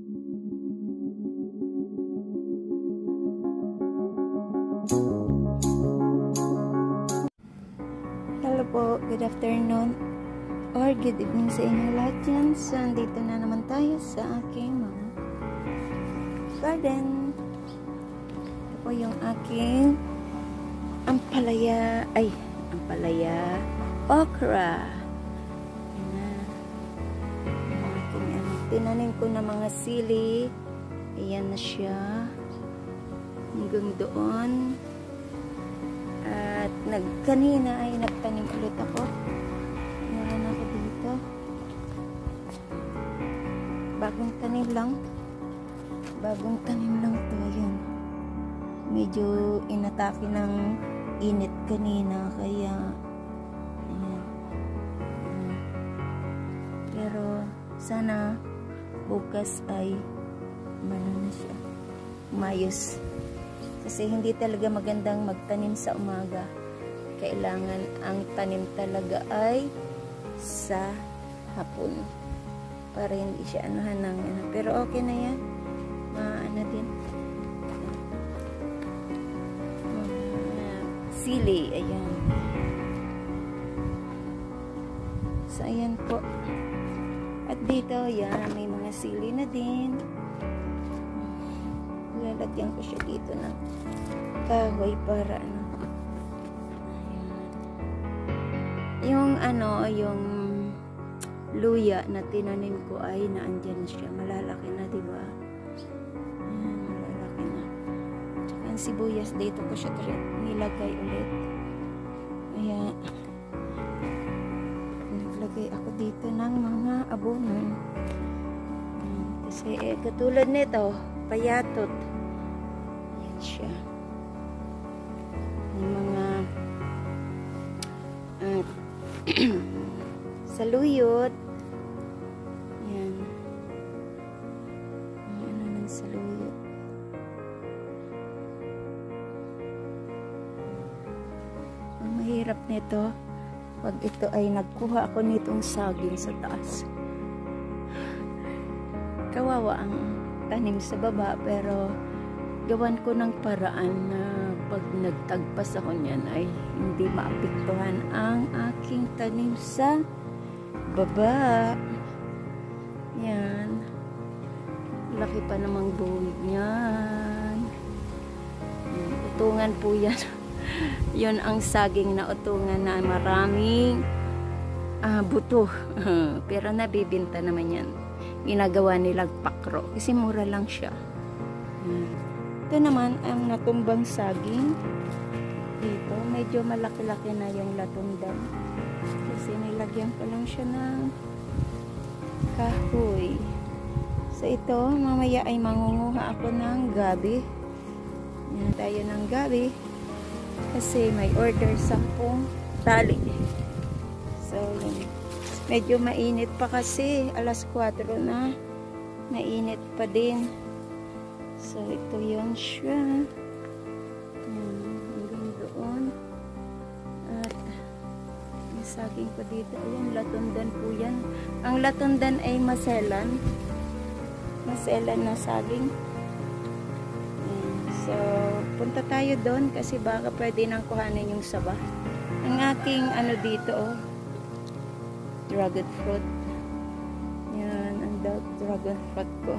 Hello po, good afternoon or good evening sa inyo lahat dyan. So, andito na naman tayo sa aking mga garden. Ito po yung aking ampalaya, okra. Tinanim ko na mga sili. Ayan na siya. Hanggang doon. At kanina ay nagtanim ulit ako. Meron ako dito. Bagong tanim lang. Bagong tanim lang to. Ayan. Medyo inatake ng init kanina. Kaya ayan. Pero sana bukas ay na siya. Umayos. Kasi hindi talaga magandang magtanim sa umaga. Kailangan ang tanim talaga ay sa hapon. Para hindi siya anuhan ng ano. Pero okay na yan. Ano din. Sili. Ayan. So, ayan po. At dito, yan. May mga sili na din. Lalagyan ko siya dito ng kahoy para ano. Yung luya na tinanim ko ay naandyan na siya. Malalaki na, diba? Ayan, malalaki na. Tsaka ang sibuyas, dito ko siya nilagay ulit. Ayan. Naglagay ako dito ng mga abono. Kasi katulad nito, payatot. Ayan siya. Yung mga saluyot. Ayan. Ayan na ng saluyot. Ang mahirap nito, pag ito ay nagkuha ako nitong saging sa taas. Kawawa ang tanim sa baba, pero gawan ko ng paraan na pag nagtagpas ako niyan ay hindi maapektuhan ang aking tanim sa baba. Yan. Laki pa namang buwig niyan. Utungan po yan. Yun ang saging na utungan na maraming buto. Pero nabibinta naman yan. Ginagawa nilang pakro. Kasi mura lang siya. Ito naman ang natumbang saging. Dito, medyo malaki-laki na yung latundan. Kasi nilagyan ko lang siya ng kahoy. So ito, mamaya ay mangunguha ako ng gabi. Yan tayo ng gabi. Kasi may order 10 tali. So, medyo mainit pa kasi. Alas 4 na. Mainit pa din. So, ito yun siya. Hanggang doon. At, may saging pa dito. Ayan, latundan po yan. Ang latundan ay maselan. Maselan na saging. Ayan. So, punta tayo doon kasi baka pwede nang kuhanin yung saba. Ang aking ano dito, dragon fruit. Yan, ang dragon fruit ko.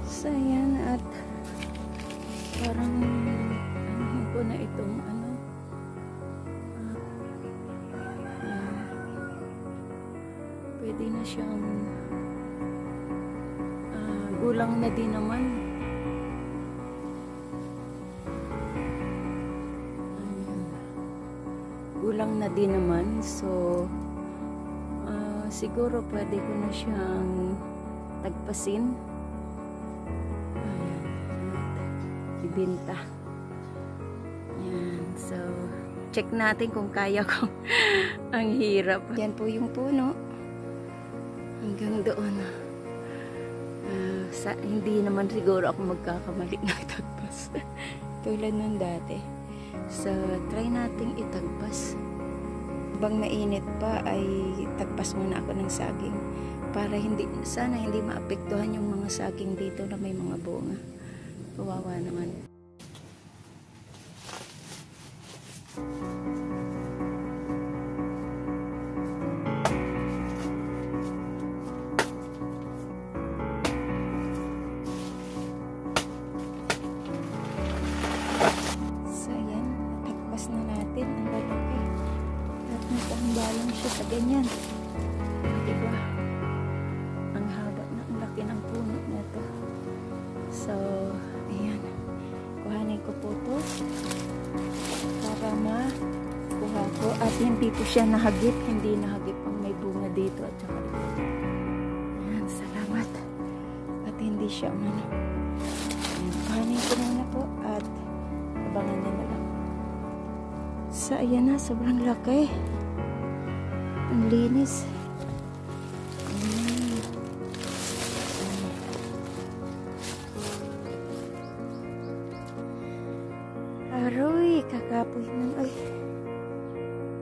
So, yan, at parang ano ko na itong ano. Yan. Pwede na siyang gulang na din naman. Ayan. Gulang na din naman. So, siguro pwede ko na siyang tagpasin. Ibenta. Yan. So, check natin kung kaya ko. Ang hirap. Yan po yung puno. Hanggang doon. Hindi naman siguro ako magkakamali ng tagpas. Tulad ng dati. So, try nating itagpas. Habang mainit pa ay tagpas muna ako ng saging. para sana hindi maapektuhan yung mga saging dito na may mga bunga. Kawawa naman. So ayan, natakpas na natin ang lalaki at nagpangbalang siya sa ganyan. Diba? Ang haba na, ang laki ng puno na to. So ayan, kuhanin ko po to para makuha ko at hindi po siya nahagip, hindi nahagip ang may bunga dito at saka dito. Ayan, salamat at hindi siya ayan, kuhanin ko muna po at abangan niya na lang. So ayan na, sobrang laki, ang linis. Aroy, kakapoy nun. Ay,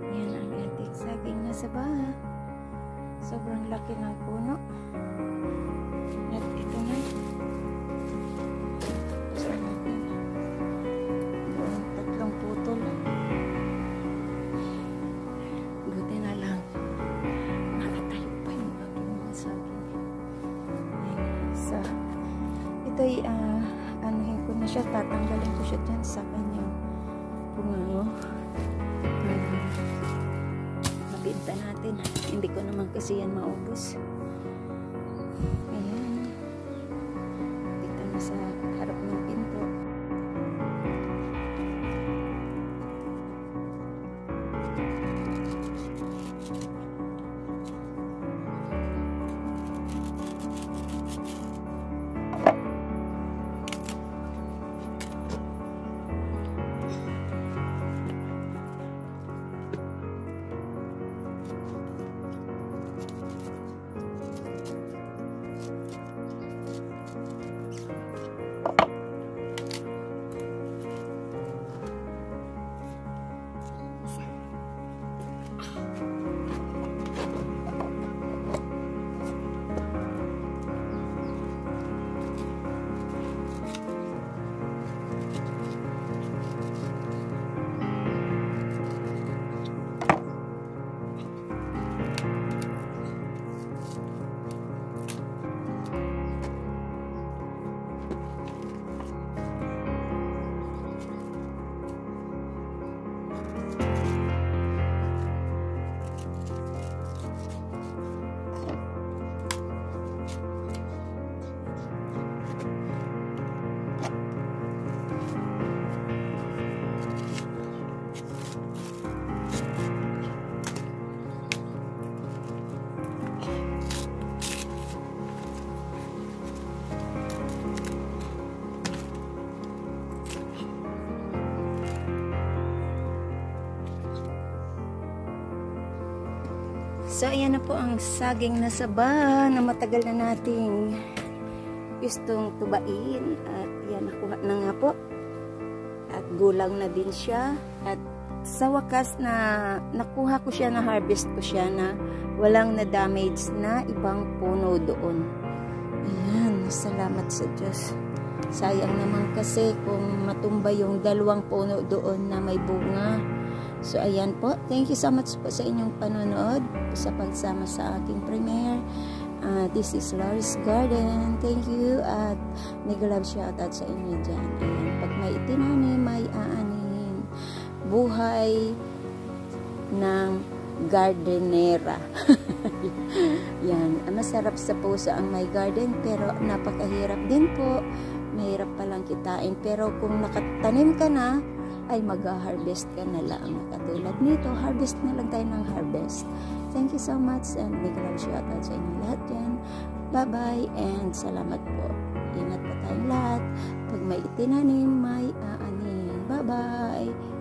yan ang ating saging na saba. Sobrang laki ng puno. At ito na. So, natin. Buong 3 putol. Buti na lang. Nakatayo pa yung aking mga saging. Ayan. So, ito'y anuhin ko na siya. Tatanggalin ko siya dyan sa kanyang bunga. Mabinta natin. Hindi ko naman kasi yan maubos. Ayan. Dito na sa harap ng pinto. So, ayan na po ang saging na saba na matagal na nating gustong tubain. At yan, nakuha na nga po. At gulang na din siya. At sa wakas na nakuha ko siya, na harvest ko siya na walang na-damage na ibang puno doon. Ayan, salamat sa Diyos. Sayang naman kasi kung matumba yung 2 puno doon na may bunga. So, ayan po. Thank you so much po sa inyong panonood, sa pagsama sa aking premiere. This is Laurie's Garden. Thank you at mega love shoutout sa inyo dyan. Ayan, pag may itinanim, may aanin. Buhay ng gardenera. Yan. Masarap sa puso ang may garden, pero napakahirap din po. Mahirap palang kitain. Pero kung nakatanim ka na, ay mag-harvest ka na lang. Katulad nito, harvest na lang tayo ng harvest. Thank you so much and big love shoutout sa inyo lahat dyan. Bye-bye and salamat po. Ingat po tayong lahat. Pag may itinanim, may aanin. Bye-bye!